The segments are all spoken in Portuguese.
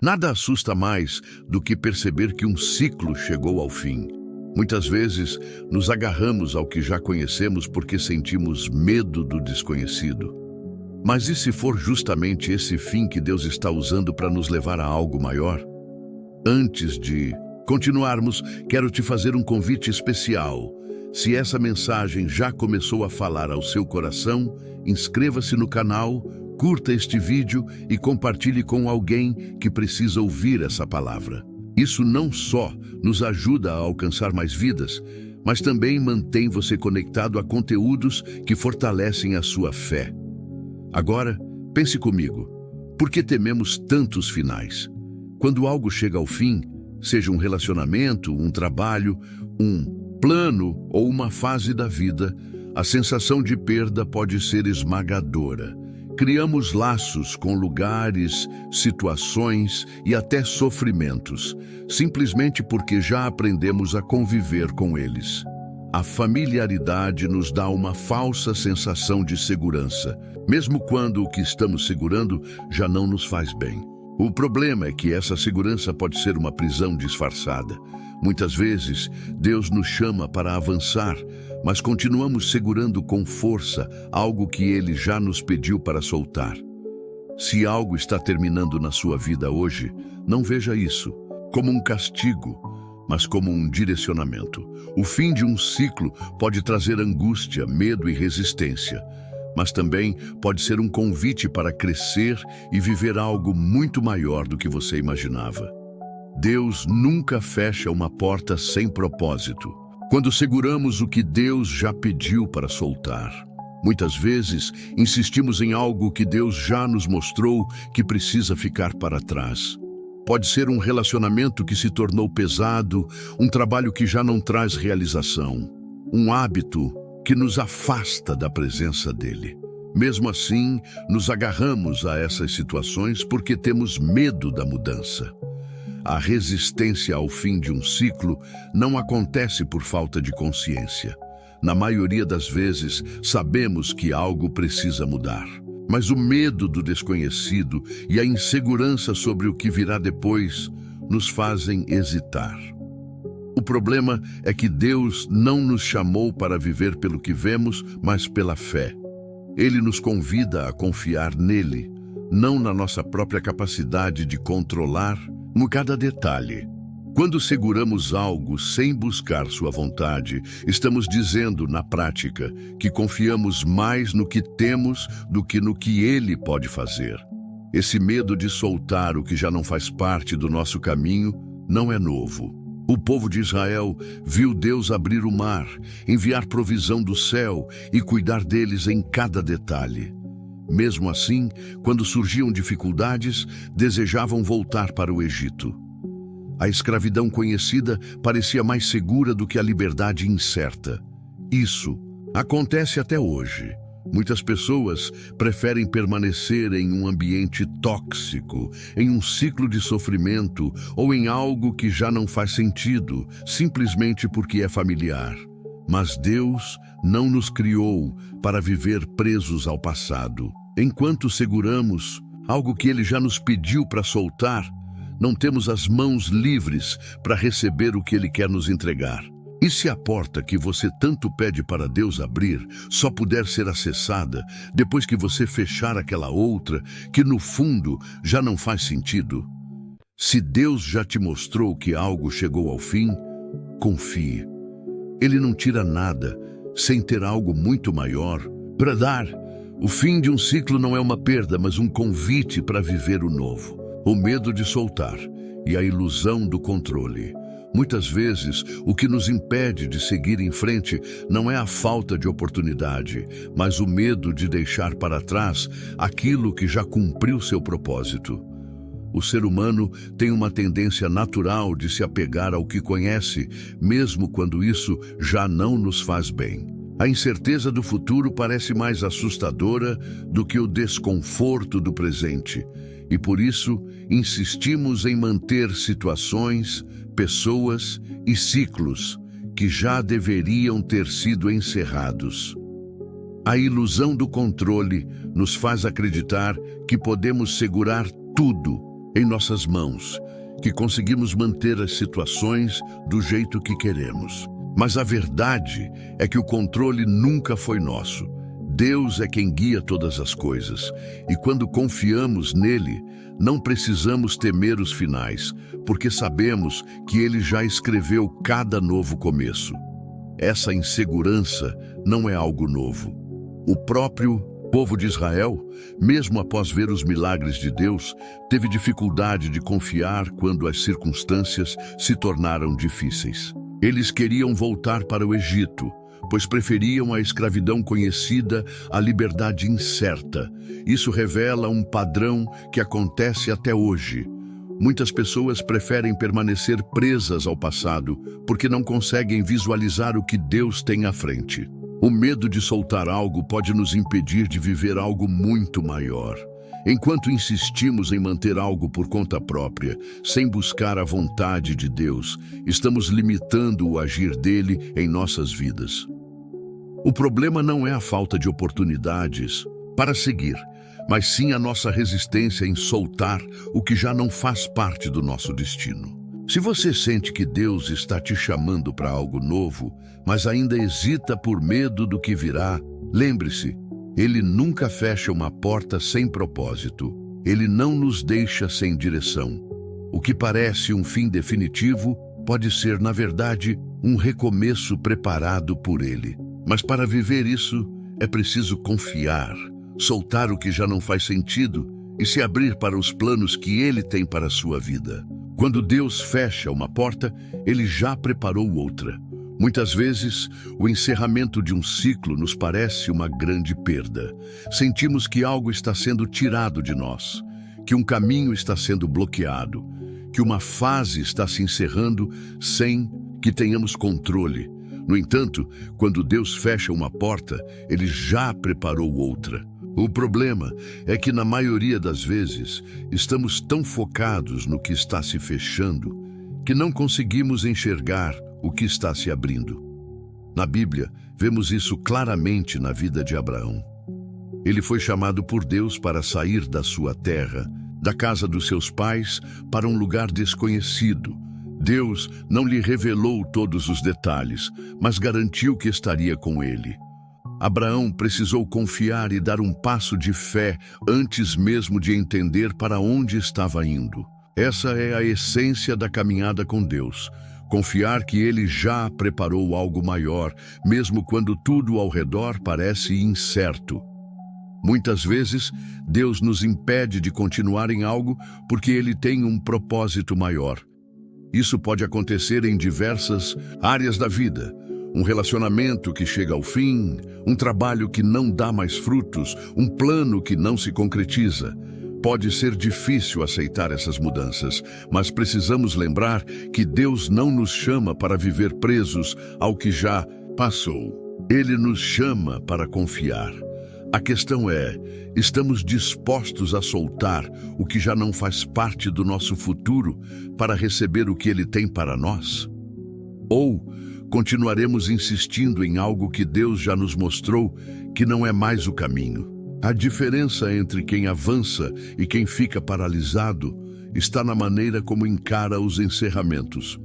Nada assusta mais do que perceber que um ciclo chegou ao fim. Muitas vezes, nos agarramos ao que já conhecemos porque sentimos medo do desconhecido. Mas e se for justamente esse fim que Deus está usando para nos levar a algo maior? Antes de continuarmos, quero te fazer um convite especial. Se essa mensagem já começou a falar ao seu coração, inscreva-se no canal, curta este vídeo e compartilhe com alguém que precisa ouvir essa palavra. Isso não só nos ajuda a alcançar mais vidas, mas também mantém você conectado a conteúdos que fortalecem a sua fé. Agora, pense comigo. Por que tememos tantos finais? Quando algo chega ao fim, seja um relacionamento, um trabalho, um plano ou uma fase da vida, a sensação de perda pode ser esmagadora. Criamos laços com lugares, situações e até sofrimentos, simplesmente porque já aprendemos a conviver com eles. A familiaridade nos dá uma falsa sensação de segurança, mesmo quando o que estamos segurando já não nos faz bem. O problema é que essa segurança pode ser uma prisão disfarçada. Muitas vezes, Deus nos chama para avançar, mas continuamos segurando com força algo que Ele já nos pediu para soltar. Se algo está terminando na sua vida hoje, não veja isso como um castigo, mas como um direcionamento. O fim de um ciclo pode trazer angústia, medo e resistência, mas também pode ser um convite para crescer e viver algo muito maior do que você imaginava. Deus nunca fecha uma porta sem propósito. Quando seguramos o que Deus já pediu para soltar, muitas vezes insistimos em algo que Deus já nos mostrou que precisa ficar para trás. Pode ser um relacionamento que se tornou pesado, um trabalho que já não traz realização, um hábito que nos afasta da presença dele. Mesmo assim, nos agarramos a essas situações porque temos medo da mudança. A resistência ao fim de um ciclo não acontece por falta de consciência. Na maioria das vezes, sabemos que algo precisa mudar. Mas o medo do desconhecido e a insegurança sobre o que virá depois nos fazem hesitar. O problema é que Deus não nos chamou para viver pelo que vemos, mas pela fé. Ele nos convida a confiar nele, não na nossa própria capacidade de controlar cada detalhe. Quando seguramos algo sem buscar sua vontade, estamos dizendo, na prática, que confiamos mais no que temos do que no que ele pode fazer. Esse medo de soltar o que já não faz parte do nosso caminho não é novo. O povo de Israel viu Deus abrir o mar, enviar provisão do céu e cuidar deles em cada detalhe. Mesmo assim, quando surgiam dificuldades, desejavam voltar para o Egito. A escravidão conhecida parecia mais segura do que a liberdade incerta. Isso acontece até hoje. Muitas pessoas preferem permanecer em um ambiente tóxico, em um ciclo de sofrimento ou em algo que já não faz sentido, simplesmente porque é familiar. Mas Deus não nos criou para viver presos ao passado. Enquanto seguramos algo que Ele já nos pediu para soltar, não temos as mãos livres para receber o que Ele quer nos entregar. E se a porta que você tanto pede para Deus abrir só puder ser acessada depois que você fechar aquela outra que no fundo já não faz sentido? Se Deus já te mostrou que algo chegou ao fim, confie. Ele não tira nada sem ter algo muito maior para dar. O fim de um ciclo não é uma perda, mas um convite para viver o novo. O medo de soltar e a ilusão do controle. Muitas vezes, o que nos impede de seguir em frente não é a falta de oportunidade, mas o medo de deixar para trás aquilo que já cumpriu seu propósito. O ser humano tem uma tendência natural de se apegar ao que conhece, mesmo quando isso já não nos faz bem. A incerteza do futuro parece mais assustadora do que o desconforto do presente, e por isso insistimos em manter situações, pessoas e ciclos que já deveriam ter sido encerrados. A ilusão do controle nos faz acreditar que podemos segurar tudo em nossas mãos, que conseguimos manter as situações do jeito que queremos. Mas a verdade é que o controle nunca foi nosso. Deus é quem guia todas as coisas, e quando confiamos nele, não precisamos temer os finais, porque sabemos que ele já escreveu cada novo começo. Essa insegurança não é algo novo. O próprio povo de Israel, mesmo após ver os milagres de Deus, teve dificuldade de confiar quando as circunstâncias se tornaram difíceis. Eles queriam voltar para o Egito, pois preferiam a escravidão conhecida à liberdade incerta. Isso revela um padrão que acontece até hoje. Muitas pessoas preferem permanecer presas ao passado porque não conseguem visualizar o que Deus tem à frente. O medo de soltar algo pode nos impedir de viver algo muito maior. Enquanto insistimos em manter algo por conta própria, sem buscar a vontade de Deus, estamos limitando o agir dele em nossas vidas. O problema não é a falta de oportunidades para seguir, mas sim a nossa resistência em soltar o que já não faz parte do nosso destino. Se você sente que Deus está te chamando para algo novo, mas ainda hesita por medo do que virá, lembre-se, Ele nunca fecha uma porta sem propósito. Ele não nos deixa sem direção. O que parece um fim definitivo pode ser, na verdade, um recomeço preparado por Ele. Mas para viver isso, é preciso confiar, soltar o que já não faz sentido e se abrir para os planos que Ele tem para a sua vida. Quando Deus fecha uma porta, Ele já preparou outra. Muitas vezes, o encerramento de um ciclo nos parece uma grande perda. Sentimos que algo está sendo tirado de nós, que um caminho está sendo bloqueado, que uma fase está se encerrando sem que tenhamos controle. No entanto, quando Deus fecha uma porta, Ele já preparou outra. O problema é que, na maioria das vezes, estamos tão focados no que está se fechando que não conseguimos enxergar o que está se abrindo. Na Bíblia, vemos isso claramente na vida de Abraão. Ele foi chamado por Deus para sair da sua terra, da casa dos seus pais, para um lugar desconhecido. Deus não lhe revelou todos os detalhes, mas garantiu que estaria com ele. Abraão precisou confiar e dar um passo de fé antes mesmo de entender para onde estava indo. Essa é a essência da caminhada com Deus. Confiar que Ele já preparou algo maior, mesmo quando tudo ao redor parece incerto. Muitas vezes, Deus nos impede de continuar em algo porque Ele tem um propósito maior. Isso pode acontecer em diversas áreas da vida. Um relacionamento que chega ao fim, um trabalho que não dá mais frutos, um plano que não se concretiza. Pode ser difícil aceitar essas mudanças, mas precisamos lembrar que Deus não nos chama para viver presos ao que já passou. Ele nos chama para confiar. A questão é, estamos dispostos a soltar o que já não faz parte do nosso futuro para receber o que Ele tem para nós? Ou continuaremos insistindo em algo que Deus já nos mostrou que não é mais o caminho? A diferença entre quem avança e quem fica paralisado está na maneira como encara os encerramentos.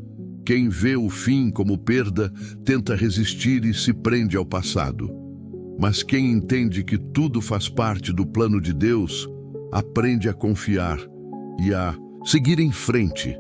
Quem vê o fim como perda tenta resistir e se prende ao passado. Mas quem entende que tudo faz parte do plano de Deus, aprende a confiar e a seguir em frente.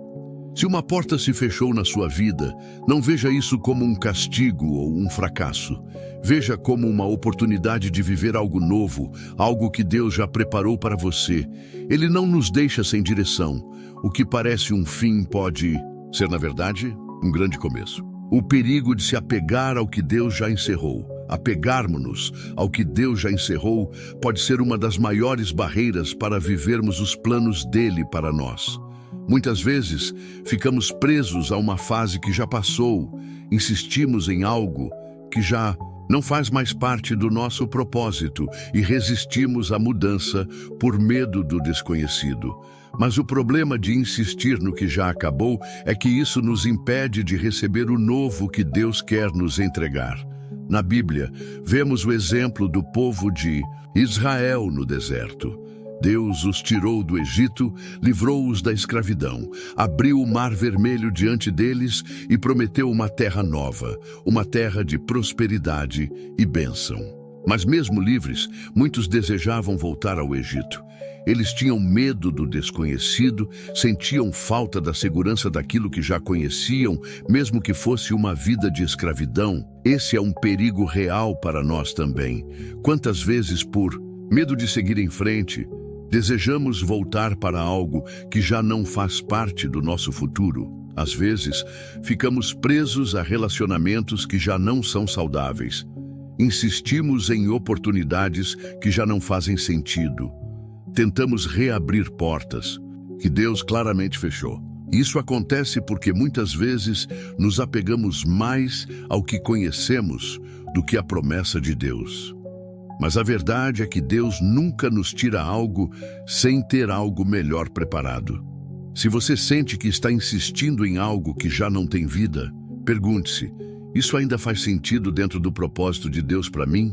Se uma porta se fechou na sua vida, não veja isso como um castigo ou um fracasso. Veja como uma oportunidade de viver algo novo, algo que Deus já preparou para você. Ele não nos deixa sem direção. O que parece um fim pode ser, na verdade, um grande começo. O perigo de se apegar ao que Deus já encerrou. Apegarmos-nos ao que Deus já encerrou pode ser uma das maiores barreiras para vivermos os planos dele para nós. Muitas vezes, ficamos presos a uma fase que já passou, insistimos em algo que já não faz mais parte do nosso propósito e resistimos à mudança por medo do desconhecido. Mas o problema de insistir no que já acabou é que isso nos impede de receber o novo que Deus quer nos entregar. Na Bíblia, vemos o exemplo do povo de Israel no deserto. Deus os tirou do Egito, livrou-os da escravidão, abriu o mar vermelho diante deles e prometeu uma terra nova, uma terra de prosperidade e bênção. Mas mesmo livres, muitos desejavam voltar ao Egito. Eles tinham medo do desconhecido, sentiam falta da segurança daquilo que já conheciam, mesmo que fosse uma vida de escravidão. Esse é um perigo real para nós também. Quantas vezes, por medo de seguir em frente, desejamos voltar para algo que já não faz parte do nosso futuro? Às vezes, ficamos presos a relacionamentos que já não são saudáveis. Insistimos em oportunidades que já não fazem sentido. Tentamos reabrir portas que Deus claramente fechou. Isso acontece porque muitas vezes nos apegamos mais ao que conhecemos do que à promessa de Deus. Mas a verdade é que Deus nunca nos tira algo sem ter algo melhor preparado. Se você sente que está insistindo em algo que já não tem vida, pergunte-se: isso ainda faz sentido dentro do propósito de Deus para mim?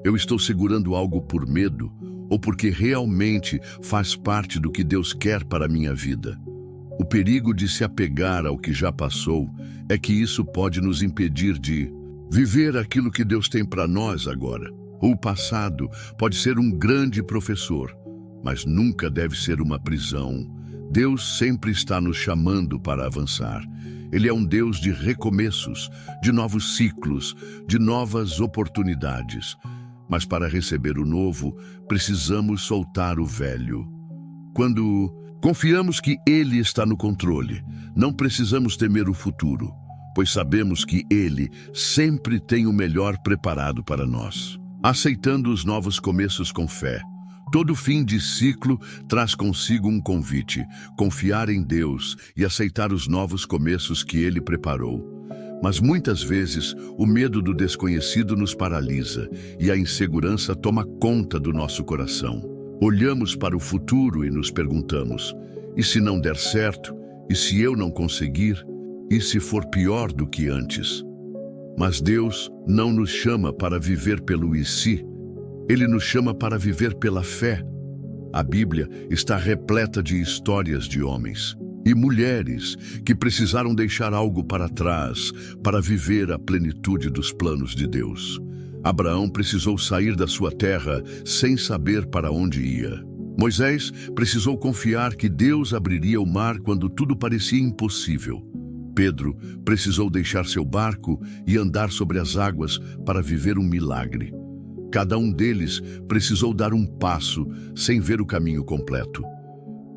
Eu estou segurando algo por medo ou porque realmente faz parte do que Deus quer para a minha vida? O perigo de se apegar ao que já passou é que isso pode nos impedir de viver aquilo que Deus tem para nós agora. O passado pode ser um grande professor, mas nunca deve ser uma prisão. Deus sempre está nos chamando para avançar. Ele é um Deus de recomeços, de novos ciclos, de novas oportunidades. Mas para receber o novo, precisamos soltar o velho. Quando confiamos que Ele está no controle, não precisamos temer o futuro, pois sabemos que Ele sempre tem o melhor preparado para nós. Aceitando os novos começos com fé. Todo fim de ciclo traz consigo um convite: confiar em Deus e aceitar os novos começos que Ele preparou. Mas muitas vezes o medo do desconhecido nos paralisa e a insegurança toma conta do nosso coração. Olhamos para o futuro e nos perguntamos: e se não der certo? E se eu não conseguir? E se for pior do que antes? Mas Deus não nos chama para viver pelo e se. Ele nos chama para viver pela fé. A Bíblia está repleta de histórias de homens e mulheres que precisaram deixar algo para trás para viver a plenitude dos planos de Deus. Abraão precisou sair da sua terra sem saber para onde ia. Moisés precisou confiar que Deus abriria o mar quando tudo parecia impossível. Pedro precisou deixar seu barco e andar sobre as águas para viver um milagre. Cada um deles precisou dar um passo sem ver o caminho completo.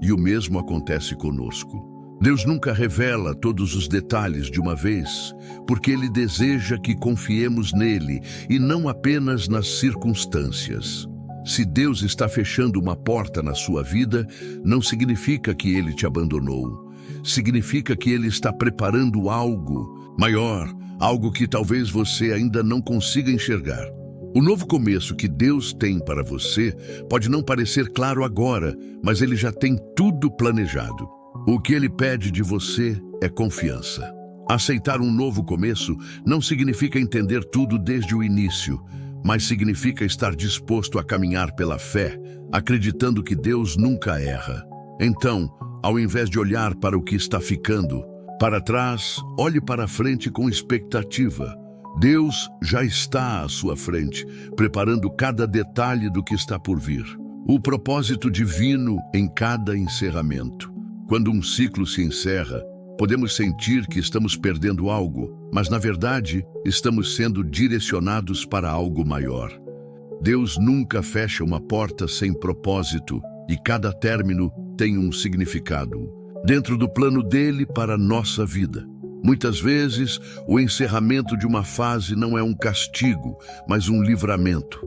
E o mesmo acontece conosco. Deus nunca revela todos os detalhes de uma vez, porque Ele deseja que confiemos nele e não apenas nas circunstâncias. Se Deus está fechando uma porta na sua vida, não significa que Ele te abandonou. Significa que Ele está preparando algo maior, algo que talvez você ainda não consiga enxergar. O novo começo que Deus tem para você pode não parecer claro agora, mas Ele já tem tudo planejado. O que Ele pede de você é confiança. Aceitar um novo começo não significa entender tudo desde o início, mas significa estar disposto a caminhar pela fé, acreditando que Deus nunca erra. Então, ao invés de olhar para o que está ficando para trás, olhe para a frente com expectativa. Deus já está à sua frente, preparando cada detalhe do que está por vir. O propósito divino em cada encerramento. Quando um ciclo se encerra, podemos sentir que estamos perdendo algo, mas na verdade estamos sendo direcionados para algo maior. Deus nunca fecha uma porta sem propósito e cada término tem um significado dentro do plano dele para a nossa vida. Muitas vezes, o encerramento de uma fase não é um castigo, mas um livramento.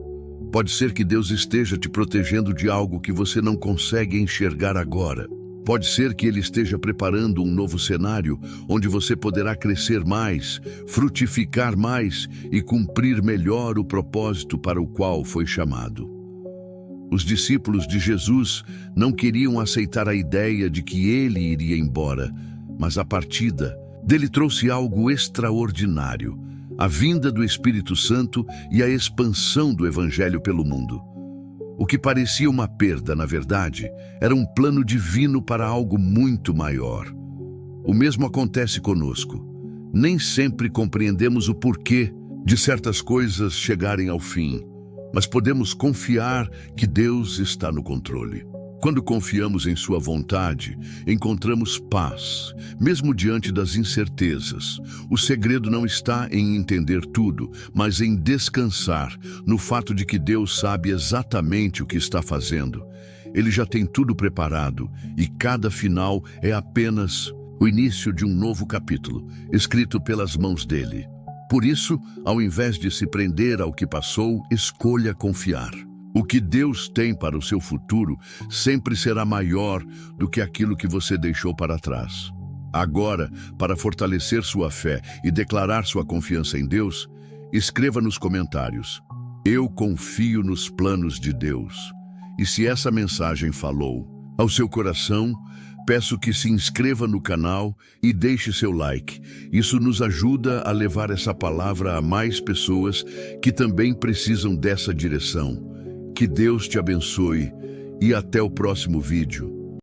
Pode ser que Deus esteja te protegendo de algo que você não consegue enxergar agora. Pode ser que Ele esteja preparando um novo cenário onde você poderá crescer mais, frutificar mais e cumprir melhor o propósito para o qual foi chamado. Os discípulos de Jesus não queriam aceitar a ideia de que Ele iria embora, mas a partida dele trouxe algo extraordinário, a vinda do Espírito Santo e a expansão do Evangelho pelo mundo. O que parecia uma perda, na verdade, era um plano divino para algo muito maior. O mesmo acontece conosco. Nem sempre compreendemos o porquê de certas coisas chegarem ao fim, mas podemos confiar que Deus está no controle. Quando confiamos em Sua vontade, encontramos paz, mesmo diante das incertezas. O segredo não está em entender tudo, mas em descansar no fato de que Deus sabe exatamente o que está fazendo. Ele já tem tudo preparado e cada final é apenas o início de um novo capítulo, escrito pelas mãos dele. Por isso, ao invés de se prender ao que passou, escolha confiar. O que Deus tem para o seu futuro sempre será maior do que aquilo que você deixou para trás. Agora, para fortalecer sua fé e declarar sua confiança em Deus, escreva nos comentários: "Eu confio nos planos de Deus." E se essa mensagem falou ao seu coração, peço que se inscreva no canal e deixe seu like. Isso nos ajuda a levar essa palavra a mais pessoas que também precisam dessa direção. Que Deus te abençoe e até o próximo vídeo.